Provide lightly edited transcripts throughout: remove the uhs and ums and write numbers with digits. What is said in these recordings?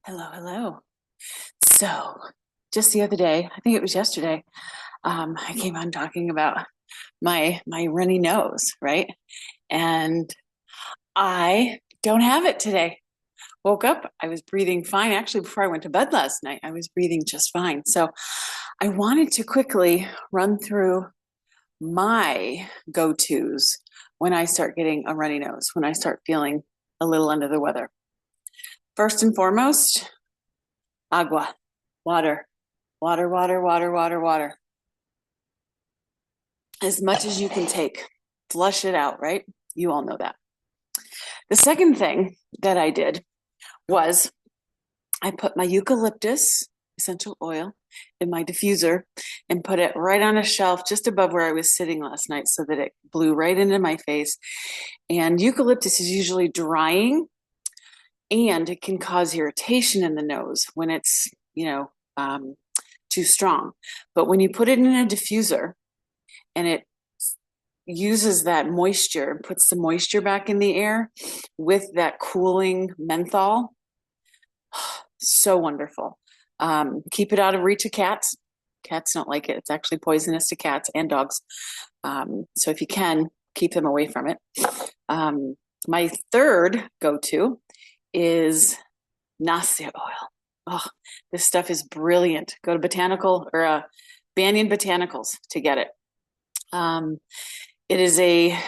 Hello, hello. So, just the other day, I think it was yesterday, I came on talking about my runny nose, right? And I don't have it today. Woke up, I was breathing fine. Actually, before I went to bed last night, I was breathing just fine. So, I wanted to quickly run through my go-tos when I start getting a runny nose, when I start feeling a little under the weather. First and foremost, agua, water. Water, water, water, water, water. As much as you can take. Flush it out, right? You all know that. The second thing that I did was I put my eucalyptus essential oil in my diffuser and put it right on a shelf just above where I was sitting last night so that it blew right into my face. And eucalyptus is usually drying and it can cause irritation in the nose when it's, too strong. But when you put it in a diffuser, and it uses that moisture, puts the moisture back in the air with that cooling menthol. So wonderful. Keep it out of reach of cats. Cats don't like it. It's actually poisonous to cats and dogs. So if you can, keep them away from it. My third go-to is nastia oil. Oh, this stuff is brilliant. Go to Botanical or Banyan Botanicals to get it. It is a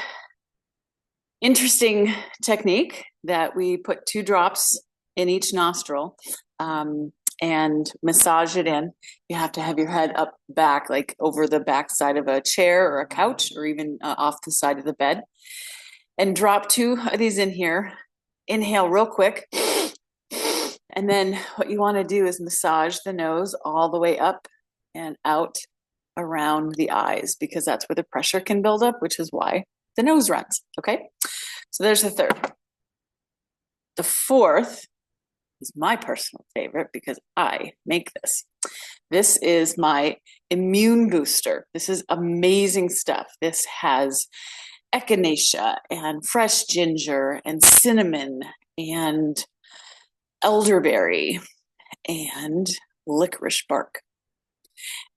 interesting technique that we put 2 drops in each nostril and massage it in. You have to have your head up back, like over the back side of a chair or a couch, or even off the side of the bed. And drop 2 of these in here. Inhale real quick. And then what you want to do is massage the nose all the way up and out around the eyes, because that's where the pressure can build up, which is why the nose runs. Okay. So there's the third. The fourth is my personal favorite because I make this. This is my immune booster. This is amazing stuff. This has echinacea and fresh ginger and cinnamon and elderberry and licorice bark.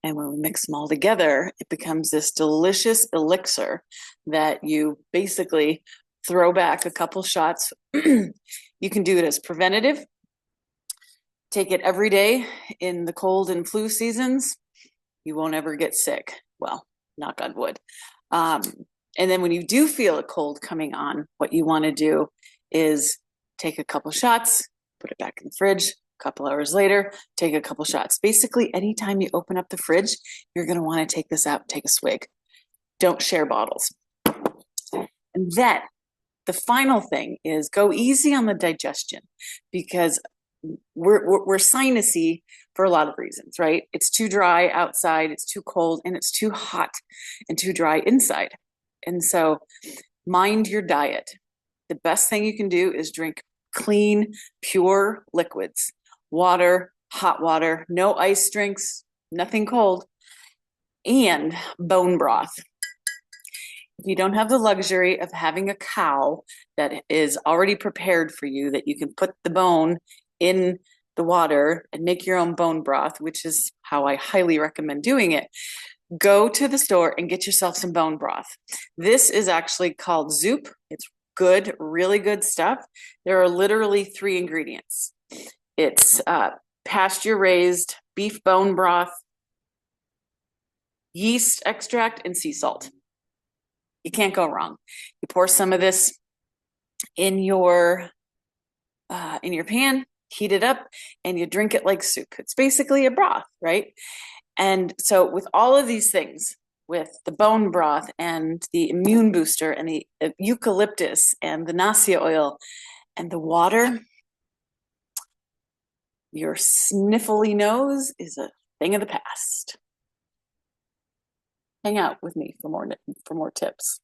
And when we mix them all together, it becomes this delicious elixir that you basically throw back a couple shots. You can do it as preventative. Take it every day in the cold and flu seasons. You won't ever get sick. Well, knock on wood. And then when you do feel a cold coming on, what you want to do is take a couple shots, put it back in the fridge. A couple hours later, take a couple shots. Basically, anytime you open up the fridge, you're going to want to take this out, take a swig. Don't share bottles. And then the final thing is go easy on the digestion, because we're sinusy for a lot of reasons, right? It's too dry outside, it's too cold, and it's too hot and too dry inside. And so mind your diet. The best thing you can do is drink clean, pure liquids. Water, hot water, no ice drinks, nothing cold, and bone broth. If you don't have the luxury of having a cow that is already prepared for you, that you can put the bone in the water and make your own bone broth, which is how I highly recommend doing it, go to the store and get yourself some bone broth. This is actually called Zoop. It's good, really good stuff. There are literally 3 ingredients. It's pasture-raised beef bone broth, yeast extract, and sea salt. You can't go wrong. You pour some of this in your pan, heat it up, and you drink it like soup. It's basically a broth, right? And so with all of these things, with the bone broth and the immune booster and the eucalyptus and the nastia oil and the water, your sniffly nose is a thing of the past. Hang out with me for more tips.